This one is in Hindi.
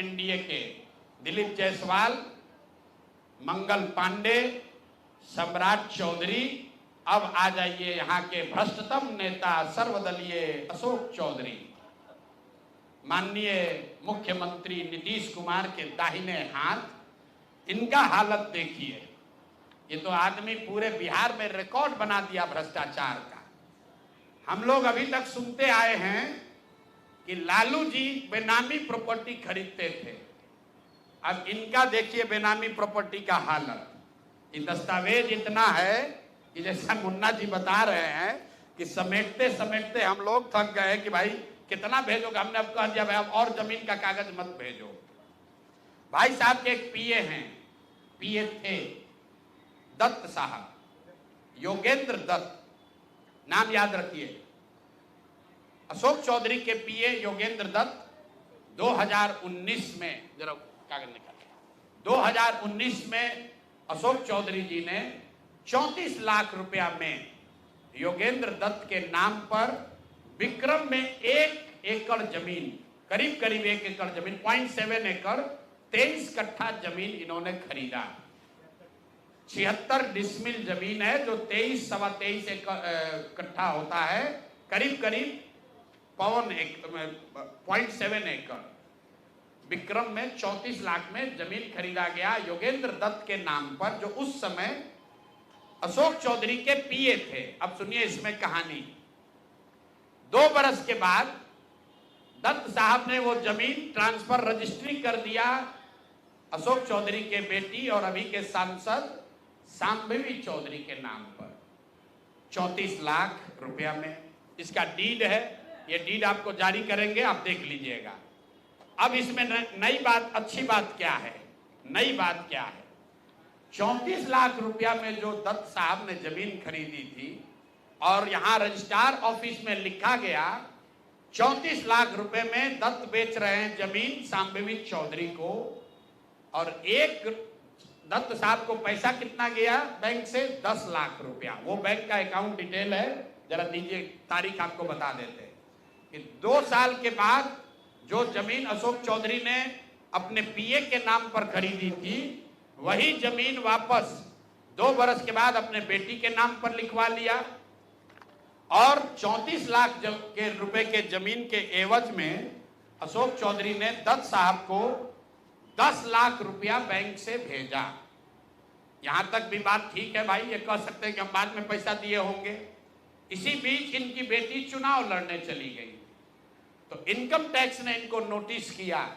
एनडीए के दिलीप जायसवाल, मंगल पांडे, सम्राट चौधरी, अब आ जाइए यहाँ के भ्रष्टतम नेता सर्वदलीय अशोक चौधरी। माननीय मुख्यमंत्री नीतीश कुमार के दाहिने हाथ, इनका हालत देखिए। ये तो आदमी पूरे बिहार में रिकॉर्ड बना दिया भ्रष्टाचार का। हम लोग अभी तक सुनते आए हैं कि लालू जी बेनामी प्रॉपर्टी खरीदते थे। अब इनका देखिए बेनामी प्रॉपर्टी का हालत। ये दस्तावेज इतना है कि जैसा मुन्ना जी बता रहे हैं कि समेटते समेटते हम लोग थक गए कि भाई कितना भेजोगे। हमने अब कह दिया भाई अब और जमीन का कागज मत भेजो। भाई साहब के एक पीए हैं, पीए थे दत्त साहब, योगेंद्र दत्त, नाम याद रखिए। अशोक चौधरी के पीए योगेंद्र दत्त 2019 में, जरा कागज निकालिए, 2019 में अशोक चौधरी जी ने 34 लाख रुपया में योगेंद्र दत्त के नाम पर विक्रम में 1 एकड़ जमीन, करीब करीब 1 एकड़ जमीन, 0.7 एकड़, 23 कट्ठा जमीन इन्होंने खरीदा। 76 डिसमिल जमीन है जो 23 सवा 23 कट्ठा होता है, करीब करीब 0.7 एकड़। विक्रम में 34 लाख में जमीन खरीदा गया योगेंद्र दत्त के नाम पर, जो उस समय अशोक चौधरी के पीए थे। अब सुनिए इसमें कहानी। 2 बरस के बाद दत्त साहब ने वो जमीन ट्रांसफर रजिस्ट्री कर दिया अशोक चौधरी के बेटी और अभी के सांसद शांभवी चौधरी के नाम पर 34 लाख रुपया में। इसका डीड है, ये डीड आपको जारी करेंगे, आप देख लीजिएगा। अब इसमें नई बात, अच्छी बात क्या है, नई बात क्या है? 34 लाख रुपया में जो दत्त साहब ने जमीन खरीदी थी और यहां रजिस्ट्रार ऑफिस में लिखा गया 34 लाख रुपए में दत्त बेच रहे हैं जमीन शांभवी चौधरी को, और एक दत्त साहब को पैसा कितना गया बैंक से? 10 लाख रुपया। वो बैंक का अकाउंट डिटेल है, जरा दीजिए, तारीख आपको बता देते हैं कि 2 साल के बाद जो जमीन अशोक चौधरी ने अपने पीए के नाम पर खरीदी थी, वही जमीन वापस 2 बरस के बाद अपने बेटी के नाम पर लिखवा लिया, और 34 लाख के रुपए के जमीन के एवज में अशोक चौधरी ने दत्त साहब को 10 लाख रुपया बैंक से भेजा। यहां तक भी बात ठीक है भाई, ये कह सकते हैं कि हम बाद में पैसा दिए होंगे। इसी बीच इनकी बेटी चुनाव लड़ने चली गई, तो इनकम टैक्स ने इनको नोटिस किया